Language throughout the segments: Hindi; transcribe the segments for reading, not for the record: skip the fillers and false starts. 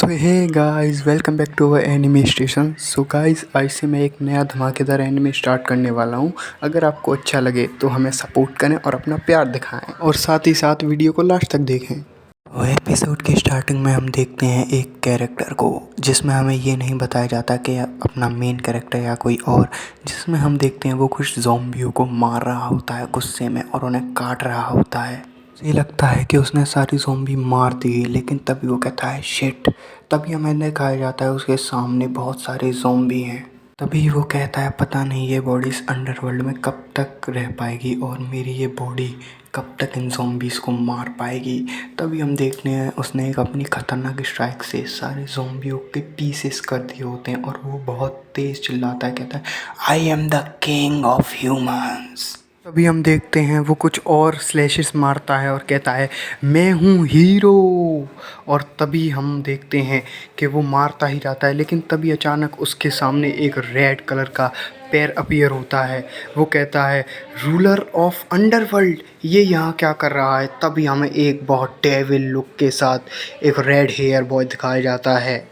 So hey guys, welcome back to our anime station. So guys, आज से मैं एक नया धमाकेदार एनिमे स्टार्ट करने वाला हूँ। अगर आपको अच्छा लगे तो हमें सपोर्ट करें और अपना प्यार दिखाएं, और साथ ही साथ वीडियो को लास्ट तक देखें। और एपिसोड की स्टार्टिंग में हम देखते हैं एक कैरेक्टर को, जिसमें हमें ये नहीं बताया जाता कि अपना मेन कैरेक्टर या कोई और, जिसमें हम देखते हैं वो कुछ ज़ॉम्बियों को मार रहा होता है गुस्से में और उन्हें काट रहा होता है। ये लगता है कि उसने सारी ज़ॉम्बी मार दी, लेकिन तभी वो कहता है शिट। तभी हमें दिखाया जाता है उसके सामने बहुत सारे ज़ॉम्बी हैं। तभी वो कहता है पता नहीं ये बॉडी इस अंडरवर्ल्ड में कब तक रह पाएगी और मेरी ये बॉडी कब तक इन ज़ॉम्बीज़ को मार पाएगी। तभी हम देखते हैं उसने एक अपनी ख़तरनाक स्ट्राइक से सारे ज़ॉम्बियों के पीसेस कर दिए होते हैं, और वो बहुत तेज़ चिल्लाता है, कहता है I am the king of humans. तभी हम देखते हैं वो कुछ और स्लैशेस मारता है और कहता है मैं हूँ हीरो। और तभी हम देखते हैं कि वो मारता ही रहता है, लेकिन तभी अचानक उसके सामने एक रेड कलर का पैर अपीयर होता है। वो कहता है रूलर ऑफ अंडरवर्ल्ड, ये यहाँ क्या कर रहा है। तभी हमें एक बहुत डेविल लुक के साथ एक रेड हेयर बॉय दिखाया जाता है,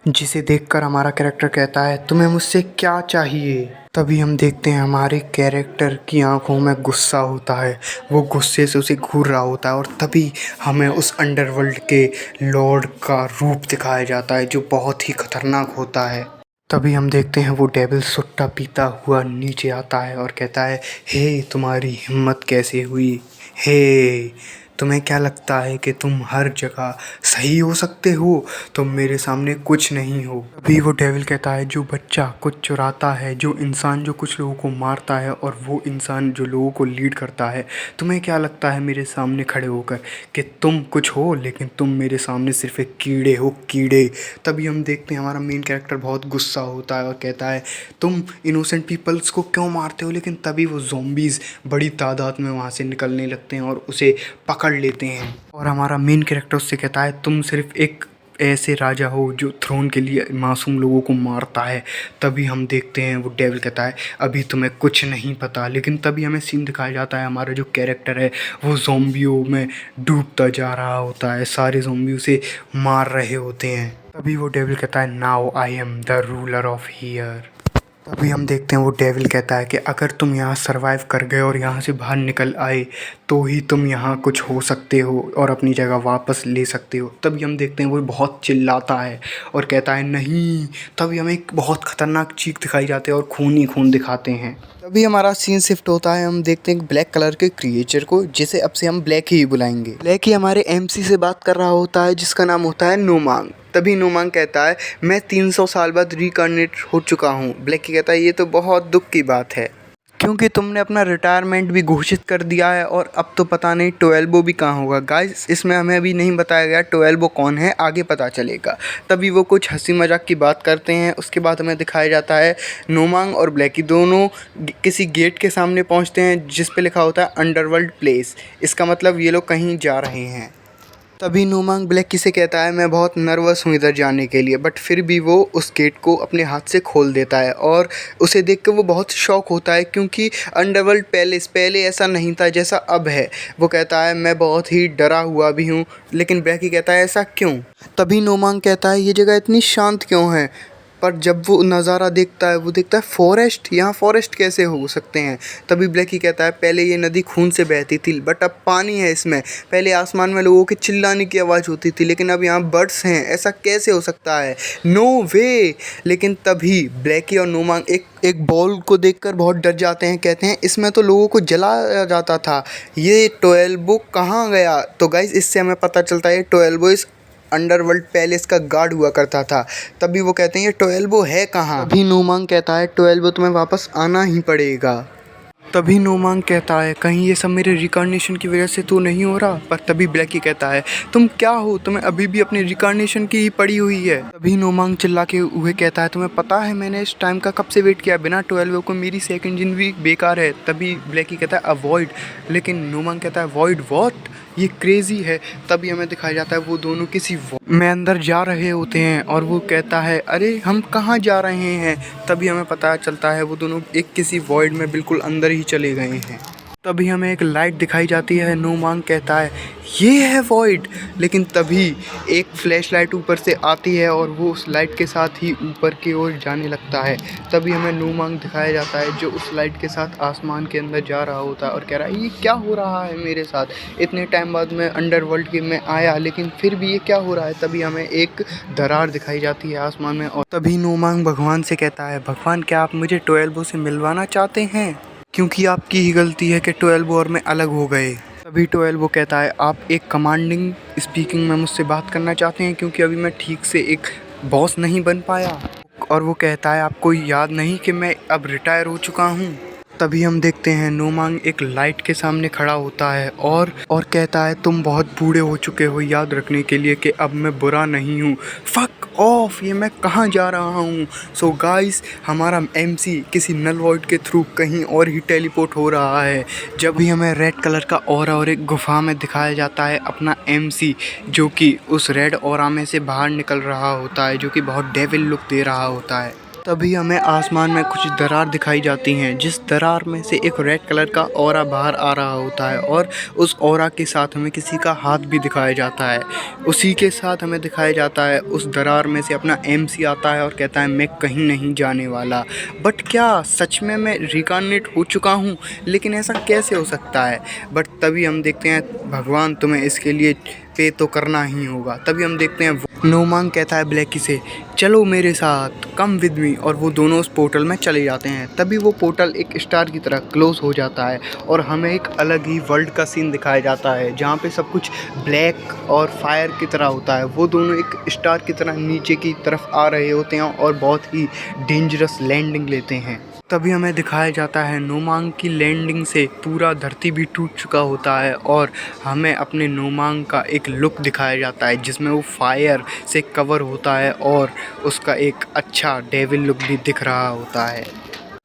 जिसे देखकर हमारा कैरेक्टर कहता है तुम्हें मुझसे क्या चाहिए। तभी हम देखते हैं हमारे कैरेक्टर की आंखों में गुस्सा होता है, वो गुस्से से उसे घूर रहा होता है, और तभी हमें उस अंडरवर्ल्ड के लॉर्ड का रूप दिखाया जाता है जो बहुत ही खतरनाक होता है। तभी हम देखते हैं वो डेविल सुट्टा पीता हुआ नीचे आता है और कहता है हे तुम्हारी हिम्मत कैसे हुई, हे तुम्हें क्या लगता है कि तुम हर जगह सही हो सकते हो, तुम मेरे सामने कुछ नहीं हो। तभी वो डेविल कहता है जो बच्चा कुछ चुराता है, जो इंसान जो कुछ लोगों को मारता है, और वो इंसान जो लोगों को लीड करता है, तुम्हें क्या लगता है मेरे सामने खड़े होकर कि तुम कुछ हो, लेकिन तुम मेरे सामने सिर्फ एक कीड़े हो, कीड़े। तभी हम देखते हैं हमारा मेन कैरेक्टर बहुत गुस्सा होता है और कहता है तुम इनोसेंट पीपल्स को क्यों मारते हो। लेकिन तभी वो ज़ॉम्बीज़ बड़ी तादाद में वहाँ से निकलने लगते हैं और उसे पकड़ लेते हैं, और हमारा मेन कैरेक्टर उससे कहता है तुम सिर्फ एक ऐसे राजा हो जो थ्रोन के लिए मासूम लोगों को मारता है। तभी हम देखते हैं वो डेविल कहता है अभी तुम्हें कुछ नहीं पता। लेकिन तभी हमें सीन दिखाया जाता है हमारा जो कैरेक्टर है वो ज़ॉम्बियों में डूबता जा रहा होता है, सारे ज़ॉम्बी उसे मार रहे होते हैं। तभी वो डेविल कहता है now I am the ruler of here. तभी हम देखते हैं वो डेविल कहता है कि अगर तुम यहाँ सरवाइव कर गए और यहाँ से बाहर निकल आए तो ही तुम यहाँ कुछ हो सकते हो और अपनी जगह वापस ले सकते हो। तभी हम देखते हैं वो बहुत चिल्लाता है और कहता है नहीं। तभी हमें एक बहुत ख़तरनाक चीख दिखाई जाती है और खून ही खून दिखाते हैं। तभी हमारा सीन शिफ्ट होता है, हम देखते हैं ब्लैक कलर के क्रिएचर को, जिसे अब से हम ब्लैक ही बुलाएंगे। ब्लैक ही हमारे एमसी से बात कर रहा होता है जिसका नाम होता है नोमांग। तभी नोमांग कहता है मैं 300 साल बाद रिकॉर्नेट हो चुका हूँ। ब्लैक ही कहता है ये तो बहुत दुख की बात है, क्योंकि तुमने अपना रिटायरमेंट भी घोषित कर दिया है और अब तो पता नहीं टोएल्बो भी कहाँ होगा। गाइस, इसमें हमें अभी नहीं बताया गया टोएल्बो कौन है, आगे पता चलेगा। तभी वो कुछ हंसी मजाक की बात करते हैं। उसके बाद हमें दिखाया जाता है नोमांग और ब्लैकी दोनों किसी गेट के सामने पहुंचते हैं जिस पे लिखा होता है अंडरवर्ल्ड प्लेस। इसका मतलब ये लोग कहीं जा रहे हैं। तभी नोमांग ब्लैकी से कहता है मैं बहुत नर्वस हूँ इधर जाने के लिए, बट फिर भी वो उस गेट को अपने हाथ से खोल देता है, और उसे देख कर वो बहुत शॉक होता है क्योंकि अंडरवर्ल्ड पैलेस पहले ऐसा नहीं था जैसा अब है। वो कहता है मैं बहुत ही डरा हुआ भी हूँ। लेकिन ब्लैकी कहता है ऐसा क्यों। तभी नोमांग कहता है ये जगह इतनी शांत क्यों है। पर जब वो नज़ारा देखता है वो देखता है फॉरेस्ट, यहाँ फॉरेस्ट कैसे हो सकते हैं। तभी ब्लैकी कहता है पहले ये नदी खून से बहती थी, बट अब पानी है इसमें। पहले आसमान में लोगों के चिल्लाने की आवाज़ होती थी, लेकिन अब यहाँ बर्ड्स हैं, ऐसा कैसे हो सकता है, नो वे। लेकिन तभी ब्लैकी और नोमांग एक बॉल को देखकर बहुत डर जाते हैं। कहते हैं इसमें तो लोगों को जलाया जाता था, ये टोएल्बो कहाँ गया। तो गाइस, इससे हमें पता चलता है टोएल्बो इस अंडरवर्ल्ड पैलेस का गार्ड हुआ करता था। तभी वो कहते हैं ये टोएल्बो है कहाँ। तभी नोमांग कहता है टोएल्बो तुम्हें वापस आना ही पड़ेगा। तभी नोमांग कहता है कहीं ये सब मेरे रिकॉर्नेशन की वजह से तो नहीं हो रहा। पर तभी ब्लैकी कहता है तुम क्या हो, तुम्हें अभी भी अपनी रिकॉर्नेशन की ही पड़ी हुई है। तभी नोमांग चिल्ला के हुए कहता है तुम्हें पता है मैंने इस टाइम का कब से वेट किया, बिना टोएल्वो को मेरी सेकंड जिंदगी बेकार है। तभी ब्लैकी कहता है अवॉइड, लेकिन नोमांग कहता है अवॉइड व्हाट, ये क्रेजी है। तभी हमें दिखाया जाता है वो दोनों किसी में अंदर जा रहे होते हैं, और वो कहता है अरे हम कहाँ जा रहे हैं। तभी हमें पता चलता है वो दोनों एक किसी वॉइड में बिल्कुल अंदर ही चले गए हैं। तभी हमें एक लाइट दिखाई जाती है। नोमांग कहता है ये है वॉइड, लेकिन तभी एक फ्लैश लाइट ऊपर से आती है और वो उस लाइट के साथ ही ऊपर की ओर जाने लगता है। तभी हमें नोमांग दिखाया जाता है जो उस लाइट के साथ आसमान के अंदर जा रहा होता है और कह रहा है ये क्या हो रहा है मेरे साथ, इतने टाइम बाद मैं अंडरवर्ल्ड गेम में आया लेकिन फिर भी ये क्या हो रहा है। तभी हमें एक दरार दिखाई जाती है आसमान में और तभी नोमांग भगवान से कहता है भगवान क्या आप मुझे 12 से मिलवाना चाहते हैं, क्योंकि आपकी ही गलती है कि 12 और मैं अलग हो गए। तभी 12 कहता है आप एक कमांडिंग स्पीकिंग में मुझसे बात करना चाहते हैं क्योंकि अभी मैं ठीक से एक बॉस नहीं बन पाया। और वो कहता है आपको याद नहीं कि मैं अब रिटायर हो चुका हूँ। तभी हम देखते हैं नोमांग एक लाइट के सामने खड़ा होता है और कहता है तुम बहुत बूढ़े हो चुके हो याद रखने के लिए कि अब मैं बुरा नहीं हूँ। फक ऑफ, ये मैं कहाँ जा रहा हूँ। सो गाइस हमारा एमसी किसी नल वॉइड के थ्रू कहीं और ही टेलीपोर्ट हो रहा है। जब भी हमें रेड कलर का ऑरा और एक गुफा में दिखाया जाता है अपना एमसी जो कि उस रेड ऑरा में से बाहर निकल रहा होता है, जो कि बहुत डेविल लुक दे रहा होता है। तभी हमें आसमान में कुछ दरार दिखाई जाती हैं, जिस दरार में से एक रेड कलर का ऑरा बाहर आ रहा होता है और उस ऑरा के साथ हमें किसी का हाथ भी दिखाया जाता है। उसी के साथ हमें दिखाया जाता है उस दरार में से अपना एमसी आता है और कहता है मैं कहीं नहीं जाने वाला। बट क्या सच में मैं रिकार्नेट हो चुका हूँ, लेकिन ऐसा कैसे हो सकता है। बट तभी हम देखते हैं भगवान तुम्हें इसके लिए पे तो करना ही होगा। तभी हम देखते हैं नोमांग कहता है ब्लैकी से चलो मेरे साथ कम विद मी, और वो दोनों उस पोर्टल में चले जाते हैं। तभी वो पोर्टल एक स्टार की तरह क्लोज हो जाता है और हमें एक अलग ही वर्ल्ड का सीन दिखाया जाता है जहाँ पे सब कुछ ब्लैक और फायर की तरह होता है। वो दोनों एक स्टार की तरह नीचे की तरफ आ रहे होते हैं और बहुत ही डेंजरस लैंडिंग लेते हैं। तभी हमें दिखाया जाता है नोमांग की लैंडिंग से पूरा धरती भी टूट चुका होता है और हमें अपने नोमांग का एक लुक दिखाया जाता है जिसमें वो फायर से कवर होता है और उसका एक अच्छा डेविल लुक भी दिख रहा होता है।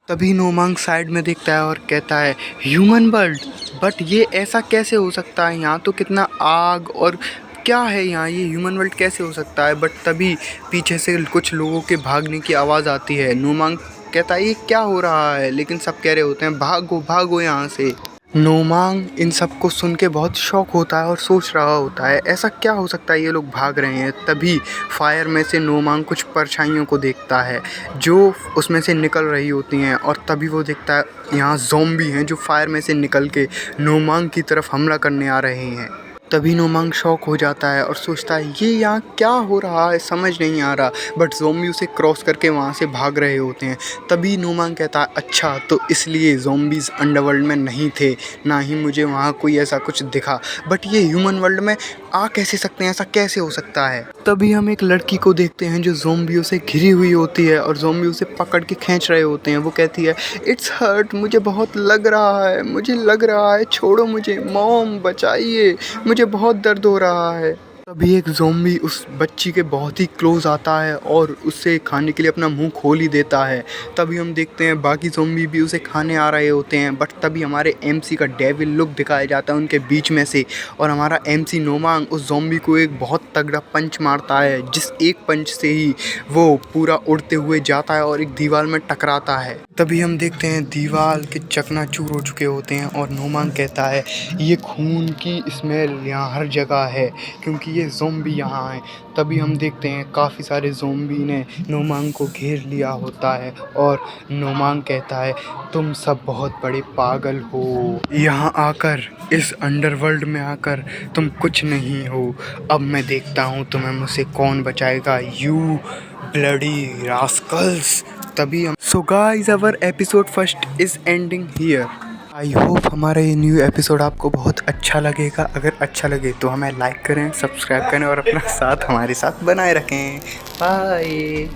तभी नोमांग साइड में देखता है और कहता है ह्यूमन वर्ल्ड, बट ये ऐसा कैसे हो सकता है, यहाँ तो कितना आग और क्या है यहाँ, ये ह्यूमन वर्ल्ड कैसे हो सकता है। बट तभी पीछे से कुछ लोगों के भागने की आवाज़ आती है। नोमांग कहता है ये क्या हो रहा है, लेकिन सब कह रहे होते हैं भागो भागो यहाँ से। नोमांग इन सब को सुन के बहुत शॉक होता है और सोच रहा होता है ऐसा क्या हो सकता है, ये लोग भाग रहे हैं। तभी फायर में से नोमांग कुछ परछाइयों को देखता है जो उसमें से निकल रही होती हैं और तभी वो देखता है यहाँ ज़ॉम्बी हैं जो फायर में से निकल के नोमांग की तरफ हमला करने आ रहे हैं। तभी नोमांग शॉक हो जाता है और सोचता है ये यहाँ क्या हो रहा है, समझ नहीं आ रहा। बट ज़ॉम्बी उसे क्रॉस करके वहाँ से भाग रहे होते हैं। तभी नोमांग कहता है अच्छा तो इसलिए ज़ॉम्बीज़ अंडरवर्ल्ड में नहीं थे, ना ही मुझे वहाँ कोई ऐसा कुछ दिखा। बट ये ह्यूमन वर्ल्ड में आ कैसे सकते हैं, ऐसा कैसे हो सकता है। तभी हम एक लड़की को देखते हैं जो ज़ॉम्बियों से घिरी हुई होती है और ज़ॉम्बी उसे पकड़ के खींच रहे होते हैं। वो कहती है इट्स हर्ट, मुझे बहुत लग रहा है, मुझे लग रहा है, छोड़ो मुझे, मॉम बचाइए, मुझे बहुत दर्द हो रहा है। तभी एक ज़ॉम्बी उस बच्ची के बहुत ही क्लोज आता है और उससे खाने के लिए अपना मुंह खोल ही देता है। तभी हम देखते हैं बाकी ज़ॉम्बी भी उसे खाने आ रहे होते हैं। बट तभी हमारे एमसी का डेविल लुक दिखाया जाता है उनके बीच में से और हमारा एमसी नोमांग उस ज़ॉम्बी को एक बहुत तगड़ा पंच मारता है, जिस एक पंच से ही वो पूरा उड़ते हुए जाता है और एक दीवार में टकराता है। तभी हम देखते हैं दीवार के चकनाचूर हो चुके होते हैं और नोमांग कहता है ये खून की स्मेल यहाँ हर जगह है क्योंकि ये ज़ॉम्बी यहाँ हैं। तभी हम देखते हैं काफ़ी सारे ज़ॉम्बी ने नोमांग को घेर लिया होता है और नोमांग कहता है तुम सब बहुत बड़े पागल हो, यहाँ आकर इस अंडरवर्ल्ड में आकर तुम कुछ नहीं हो। अब मैं देखता हूँ तुम्हें मुझसे कौन बचाएगा, यू ब्लडी रास्कल्स। तभी हम so guys our episode first is ending here. I hope हमारा ये न्यू एपिसोड आपको बहुत अच्छा लगेगा। अगर अच्छा लगे तो हमें लाइक करें, सब्सक्राइब करें और अपना साथ हमारे साथ बनाए रखें। बाय।